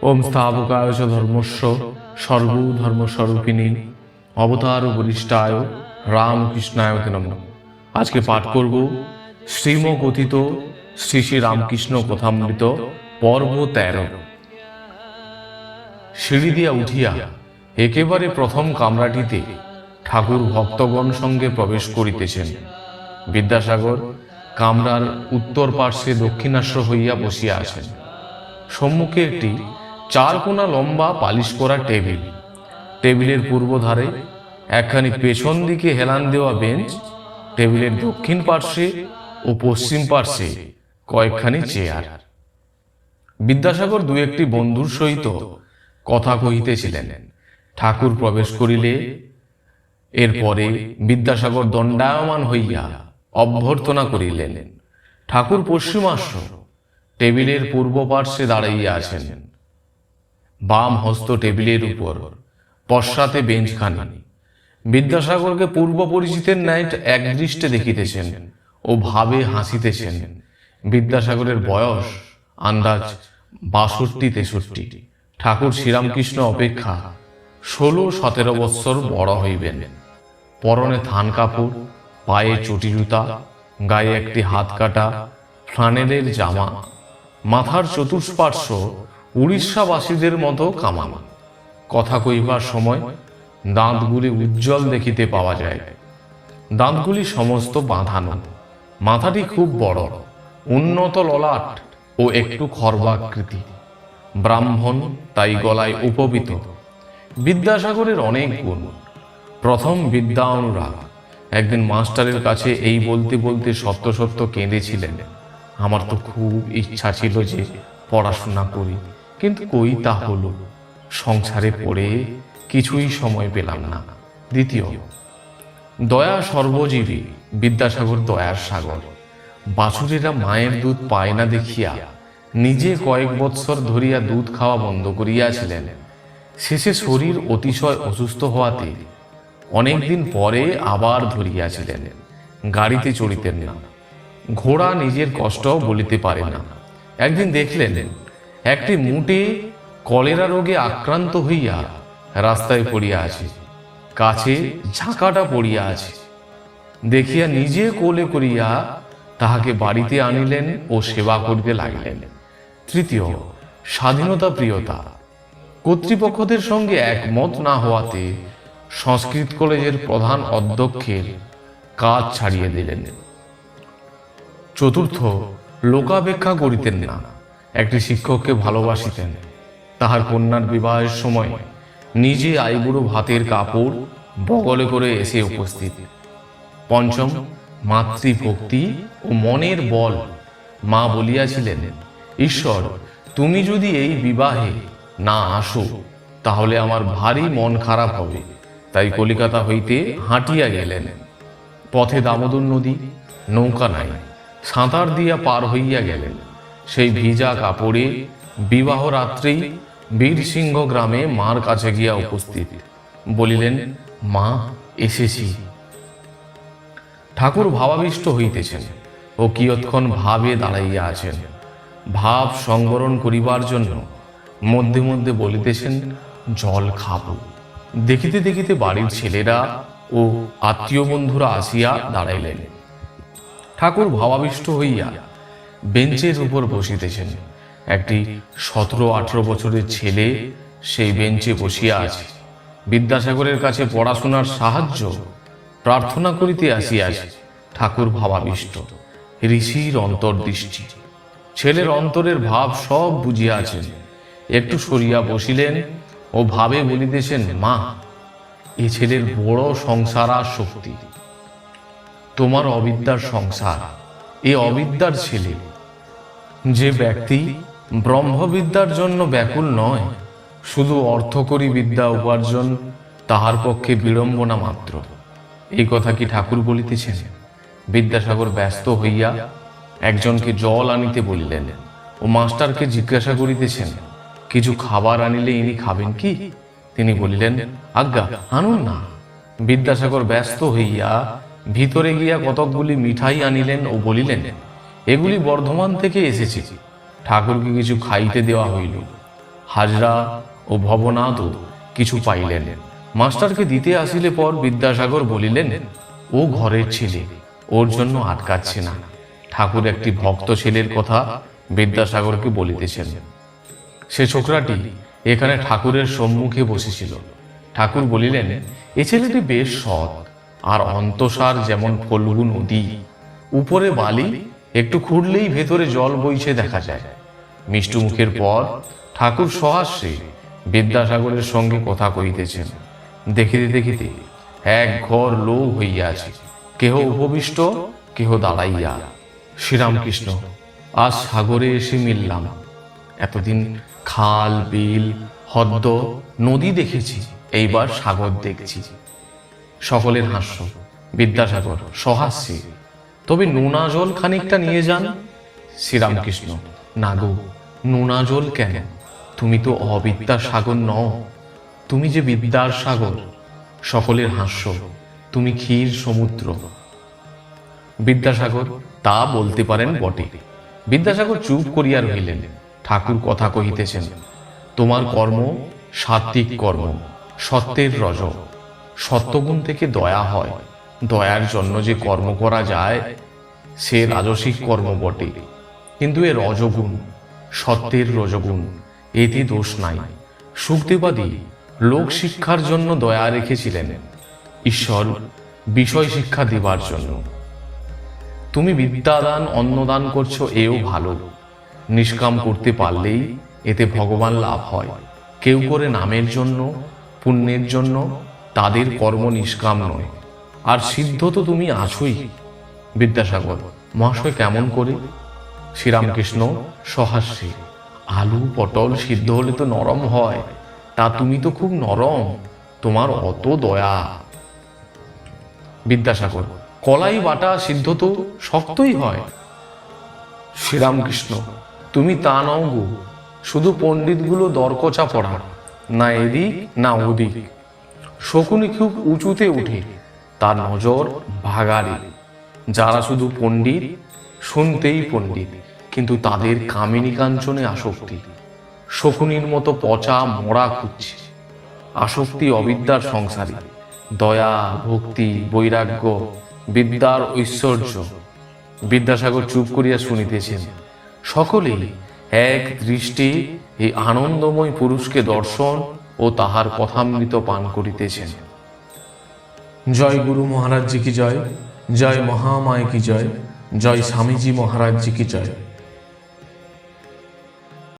ওম স্থাবকায় চ ধর্মস্য সর্বধর্মস্বরূপিণী অবতার বরিষ্ঠায় রামকৃষ্ণায় তে নমঃ। আজকে পাঠ করব শ্রীমকথিত শ্রী শ্রী রামকৃষ্ণ কথামৃত পর্ব ১৩। সিঁড়ি দিয়া উঠিয়া একেবারে প্রথম কামরাটিতে ঠাকুর ভক্তগণ সঙ্গে প্রবেশ করিতেছেন। বিদ্যাসাগর কামরার উত্তর পার্শ্বে দক্ষিণাস্য হইয়া বসিয়া আছেন। সম্মুখে একটি ৪ কোণা লম্বা পালিশ করা টেবিল, টেবিলের পূর্ব ধারে একখানি পেছন দিকে হেলান দেওয়া বেঞ্চ, টেবিলের দক্ষিণ পার্শ্বে ও পশ্চিম পার্শ্বে কয়েকখানি চেয়ার। বিদ্যাসাগর দু একটি বন্ধুর সহিত কথা কহিতেছিলেন। ঠাকুর প্রবেশ করিলে এরপরে বিদ্যাসাগর দণ্ডায়মান হইয়া অভ্যর্থনা করিলেন। ঠাকুর পশ্চিমাস্য টেবিলের পূর্ব পার্শ্বে দাঁড়াইয়া আছেন। বাম হস্ত টেবিলের উপর, পশ্চাতে বেঞ্চখানি। বিদ্যাসাগরকে পূর্ব পরিচিতের ন্যায় একদৃষ্টে দেখিতেছেন ও ভাবে হাসিতেছেন। বিদ্যাসাগরের বয়স আন্দাজ ৬২-৬৩। ঠাকুর শ্রীরামকৃষ্ণ অপেক্ষা ১৬-১৭ বৎসর বড় হইবেন। পরনে থান কাপড়, পায়ে চটি জুতা, গায়ে একটি হাত কাটা ফ্লানেলের জামা, মাথার চতুষ্পার্শ্ব উড়িষ্যাবাসীদের মতো কামানো। কথা কইবার সময় দাঁতগুলি উজ্জ্বল দেখিতে পাওয়া যায়। দাঁতগুলি সমস্ত বাঁধানো। মাথাটি খুব বড়, উন্নত ললাট ও একটু খর্বাকৃতি। ব্রাহ্মণ, তাই গলায় উপবীত। বিদ্যাসাগরের অনেক গুণ। প্রথম বিদ্যা অনুরাগ। একদিন মাস্টারের কাছে এই বলতে বলতে সত্য সত্য কেঁদেছিলেন। আমার তো খুব ইচ্ছা ছিল যে পড়াশোনা করি, কিন্তু কই তা হলো। সংসারে পড়ে কিছুই সময় পেলাম না। দ্বিতীয়, দয়া সর্বজীবী। বিদ্যাসাগর দয়ার সাগর। বাছুরেরা মায়ের দুধ পায় না দেখিয়া নিজে কয়েক বৎসর ধরিয়া দুধ খাওয়া বন্ধ করিয়াছিলেন। শেষে শরীর অতিশয় অসুস্থ হওয়াতে অনেকদিন পরে আবার ধরিয়াছিলেন। গাড়িতে চড়িতেন না, ঘোড়া নিজের কষ্টও বলিতে পারে না। একদিন দেখলেন একটি মুটে কলেরা রোগে আক্রান্ত হইয়া রাস্তায় পড়িয়া আছে, কাছে ঝাঁকাটা পড়িয়া আছে। দেখিয়া নিজে কোলে করিয়া তাহাকে বাড়িতে আনিলেন ও সেবা করিতে লাগিলেন। তৃতীয়, স্বাধীনতা প্রিয়তা। কর্তৃপক্ষদের সঙ্গে একমত না হওয়াতে সংস্কৃত কলেজের প্রধান অধ্যক্ষের কাজ ছাড়িয়ে দিলেন। চতুর্থ, লোকাপেক্ষা করিতেন না। একটি শিক্ষককে ভালোবাসিতেন। তাহার কন্যার বিবাহের সময় নিজে আইবুড়ো ভাতের কাপড় বগলে করে এসে উপস্থিত। পঞ্চম, মাতৃভক্তি ও মনের বল। মা বলিয়াছিলেন, ঈশ্বর, তুমি যদি এই বিবাহে না আসো তাহলে আমার ভারী মন খারাপ হবে। তাই কলিকাতা হইতে হাঁটিয়া গেলেন। পথে দামোদর নদী, নৌকা নাই, সাঁতার দিয়া পার হইয়া গেলেন। সেই ভিজা কাপড়ে বিবাহ রাত্রেই বীরসিংহ গ্রামে মার কাছে গিয়া উপস্থিত। বলিলেন, মা, এসেছি। ঠাকুর ভাবাবিষ্ট হইতেছেন ও কিয়ৎক্ষণ ভাবে দাঁড়াইয়া আছেন। ভাব সংবরণ করিবার জন্য মধ্যে মধ্যে বলিতেছেন, জল খাবো। দেখিতে দেখিতে বাড়ির ছেলেরা ও আত্মীয় বন্ধুরা আসিয়া দাঁড়াইলেন। ঠাকুর ভাবাবিষ্ট হইয়া বেঞ্চের উপর বসিতেছেন। একটি ১৭-১৮ বছরের ছেলে সেই বেঞ্চে বসিয়া আছে। বিদ্যাসাগরের কাছে পড়াশোনার সাহায্য প্রার্থনা করিতে আসিয়াছে। ঠাকুর ভাবাবিষ্ট, ঋষির অন্তর্দৃষ্টি। ছেলের অন্তরের ভাব সব বুঝিয়াছেন। একটু সরিয়া বসিলেন ও ভাবে বলিতেছেন, মা, এ ছেলের বড় সংসার আর শক্তি। তোমার অবিদ্যার সংসার, এ অবিদ্যার ছেলে। যে ব্যক্তি ব্রহ্মবিদ্যার জন্য ব্যাকুল নয়, শুধু অর্থকরী বিদ্যা উপার্জন তাহার পক্ষে বিড়ম্বনা মাত্র। এই কথা কি ঠাকুর বলিতেছেন? বিদ্যাসাগর ব্যস্ত হইয়া একজনকে জল আনিতে বলিলেন ও মাস্টারকে জিজ্ঞাসা করিতেছেন, কিছু খাবার আনিলে ইনি খাবেন কি? তিনি বলিলেন, আজ্ঞা, আনুন না। বিদ্যাসাগর ব্যস্ত হইয়া ভিতরে গিয়া কতকগুলি মিঠাই আনিলেন ও বলিলেন, এগুলি বর্ধমান থেকে এসেছে। ঠাকুরকে কিছু খাইতে দেওয়া হইল। হাজরা ও ভবনাথও কিছু পাইলেন। মাস্টারকে দিতে আসিলে পর বিদ্যাসাগর বলিলেন, ও ঘরের ছেলে, ওর জন্য আটকাচ্ছে না। ঠাকুর একটি ভক্ত ছেলের কথা বিদ্যাসাগরকে বলিতেছেন। সে ছোকরাটি এখানে ঠাকুরের সম্মুখে বসেছিল। ঠাকুর বলিলেন, এ ছেলেটি বেশ সৎ, আর অন্তঃসার যেমন ফল্গু নদী, উপরে বালি, একটু খুঁড়লেই ভেতরে জল বইছে দেখা যায়। মিষ্টু মুখের পর ঠাকুর সহাস্যে বিদ্যাসাগরের সঙ্গে কথা কহিতেছেন। দেখিতে দেখিতে এক ঘর লোক হইয়াছে, কেহ উপবিষ্ট, কেহ দাঁড়াইয়া। শ্রীরামকৃষ্ণ, আজ সাগরে এসে মিললাম। এতদিন খাল, বিল, হদ্দ, নদী দেখেছি, এইবার সাগর দেখছি। সকলের হাস্য। বিদ্যাসাগর সহাস্যে, তবে নোনা জল খানিকটা নিয়ে যান। শ্রীরামকৃষ্ণ, না গো, নোনা জল কেন? তুমি তো অবিদ্যার সাগর নও, তুমি যে বিদ্যার সাগর। সকলের হাস্য। তুমি ক্ষীর সমুদ্র। বিদ্যাসাগর, তা বলতে পারেন বটে। বিদ্যাসাগর চুপ করিয়া রহিলেন। ঠাকুর কথা কহিতেছেন। তোমার কর্ম সাত্ত্বিক কর্ম, সত্যের রজ। সত্যগুণ থেকে দয়া হয়। দয়ার জন্য যে কর্ম করা যায় সে রাজসিক কর্ম বটে, কিন্তু এ রজগুণ, সত্যের রজগুণ, এতে দোষ নাই। সুখদেবাদী লোক শিক্ষার জন্য দয়া রেখেছিলেন, ঈশ্বর বিষয় শিক্ষা দেবার জন্য। তুমি বিদ্যাদান, অন্নদান করছো, এও ভালো। নিষ্কাম করতে পারলেই এতে ভগবান লাভ হয়। কেউ করে নামের জন্য, পুণ্যের জন্য, তাদের কর্ম নিষ্কাম নয়। আর সিদ্ধ তো তুমি আছোই। বিদ্যাসাগর, মহাশয় কেমন করে? শ্রীরামকৃষ্ণ সহাস্যে, আলু পটল সিদ্ধ হলে তো নরম হয়, তা তুমি তো খুব নরম, তোমার অত দয়া। বিদ্যাসাগর, কলাই বাটা সিদ্ধ তো শক্তই হয়। শ্রীরামকৃষ্ণ, তুমি তা নও গো, শুধু পণ্ডিতগুলো দরকচা পড়া, না এদিক না ওদিক। শকুনি খুব উঁচুতে উঠে, তার নজর ভাগাড়ে। যারা শুধু পণ্ডিত, শুনতেই পণ্ডিত, কিন্তু তাদের কামিনী কাঞ্চনে আসক্তি। শকুনির মতো পচা মরা খুঁজছে। আসক্তি অবিদ্যার সংসারী। দয়া, ভক্তি, বৈরাগ্য বিদ্যার ঐশ্বর্য। বিদ্যাসাগর চুপ করিয়া শুনিতেছেন। সকলেই এক দৃষ্টি এই আনন্দময় পুরুষকে দর্শন ও তাহার কথামৃত পান করিতেছেন। জয় গুরু মহারাজ জি কি জয়, জয় মহামায় কি জয়, জয় স্বামীজি মহারাজ জি কি জয়।